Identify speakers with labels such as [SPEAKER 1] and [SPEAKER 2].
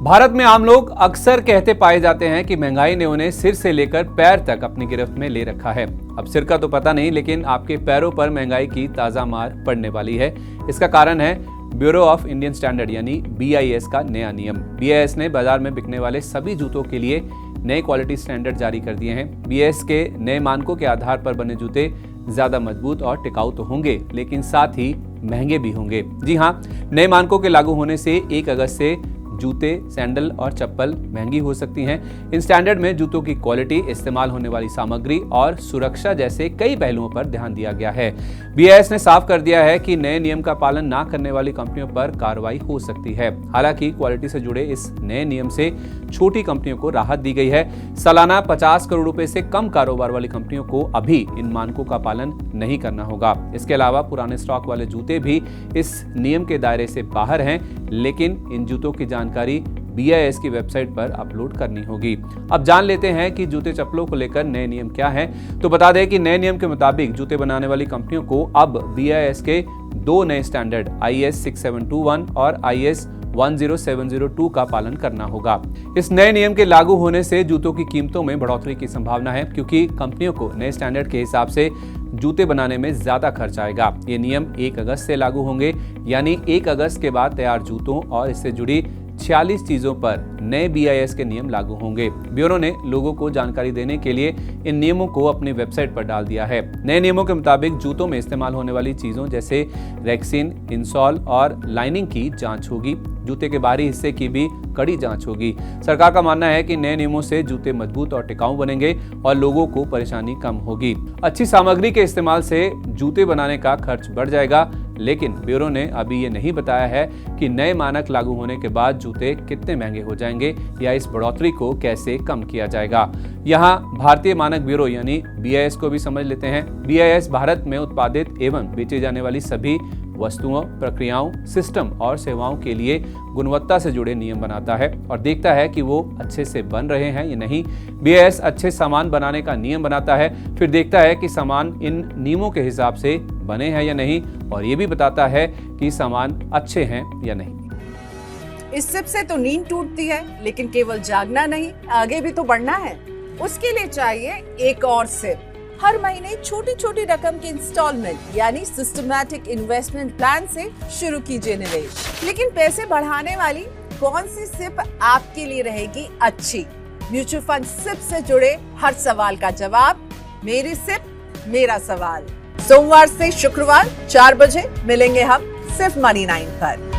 [SPEAKER 1] भारत में आम लोग अक्सर कहते पाए जाते हैं कि महंगाई ने उन्हें सिर से लेकर पैर तक अपनी गिरफ्त में ले रखा है। अब सिर का तो पता नहीं, लेकिन आपके पैरों पर महंगाई की ताजा मार पड़ने वाली है। इसका कारण है ब्यूरो ऑफ इंडियन स्टैंडर्ड यानी BIS का नया नियम। BIS ने बाजार में बिकने वाले सभी जूतों के लिए नए क्वालिटी स्टैंडर्ड जारी कर दिए हैं। BIS के नए मानकों के आधार पर बने जूते ज्यादा मजबूत और टिकाऊ तो होंगे, लेकिन साथ ही महंगे भी होंगे। जी हाँ, नए मानकों के लागू होने से 1 अगस्त से जूते, सैंडल और चप्पल महंगी हो सकती हैं। इन स्टैंडर्ड में जूतों की क्वालिटी, इस्तेमाल होने वाली सामग्री और सुरक्षा जैसे कई पहलुओं पर ध्यान दिया गया है। BIS ने साफ कर दिया है कि नए नियम का पालन ना करने वाली कंपनियों पर कार्रवाई हो सकती है। हालांकि क्वालिटी से जुड़े इस नए नियम से छोटी कंपनियों को राहत दी गई है। सालाना 50 करोड़ रुपए से कम कारोबार वाली कंपनियों को अभी इन मानकों का पालन नहीं करना होगा। इसके अलावा पुराने स्टॉक वाले जूते भी इस नियम के दायरे से बाहर हैं, लेकिन इन जूतों की जानकारी BIS की वेबसाइट पर अपलोड करनी होगी। अब जान लेते हैं कि जूते चप्पलों को लेकर नए नियम क्या हैं। तो बता दें कि नए नियम के मुताबिक जूते बनाने वाली कंपनियों को अब BIS के 2 नए स्टैंडर्ड IS 6721 और IS 10702 का पालन करना होगा। इस नए नियम के लागू होने से जूतों की कीमतों में बढ़ोतरी की संभावना है, क्योंकि कंपनियों को नए स्टैंडर्ड के हिसाब से जूते बनाने में ज्यादा खर्च आएगा। ये नियम 1 अगस्त से लागू होंगे, यानी 1 अगस्त के बाद तैयार जूतों और इससे जुड़ी 46 चीजों पर नए BIS के नियम लागू होंगे। ब्यूरो ने लोगों को जानकारी देने के लिए इन नियमों को अपनी वेबसाइट पर डाल दिया है। नए नियमों के मुताबिक जूतों में इस्तेमाल होने वाली चीजों जैसे रेक्सिन, इंसॉल और लाइनिंग की जांच होगी। जूते के बाहरी हिस्से की भी कड़ी जांच होगी। सरकार का मानना है कि नए नियमों से जूते मजबूत और टिकाऊ बनेंगे और लोगों को परेशानी कम होगी। अच्छी सामग्री के इस्तेमाल से जूते बनाने का खर्च बढ़ जाएगा, लेकिन ब्यूरो ने अभी ये नहीं बताया है कि नए मानक लागू होने के बाद जूते कितने महंगे हो जाएंगे या इस बढ़ोतरी को कैसे कम किया जाएगा। यहाँ भारतीय मानक ब्यूरो यानी BIS को भी समझ लेते हैं। BIS भारत में उत्पादित एवं बेची जाने वाली सभी वस्तुओं, प्रक्रियाओं, सिस्टम और सेवाओं के लिए गुणवत्ता से जुड़े नियम बनाता है और देखता है कि वो अच्छे से बन रहे हैं या नहीं। BIS अच्छे सामान बनाने का नियम बनाता है, फिर देखता है कि सामान इन नियमों के हिसाब से बने हैं या नहीं, और ये भी बताता है कि सामान अच्छे हैं या नहीं।
[SPEAKER 2] इस सिप से तो नींद टूटती है, लेकिन केवल जागना नहीं, आगे भी तो बढ़ना है। उसके लिए चाहिए एक और सिप। हर महीने छोटी छोटी रकम की इंस्टॉलमेंट यानी सिस्टमैटिक इन्वेस्टमेंट प्लान से शुरू कीजिए निवेश। लेकिन पैसे बढ़ाने वाली कौन सी सिप आपके लिए रहेगी अच्छी? म्यूचुअल फंड सिप से जुड़े हर सवाल का जवाब मेरी सिप मेरा सवाल। सोमवार से शुक्रवार 4 बजे मिलेंगे हम सिर्फ मनी 9 पर।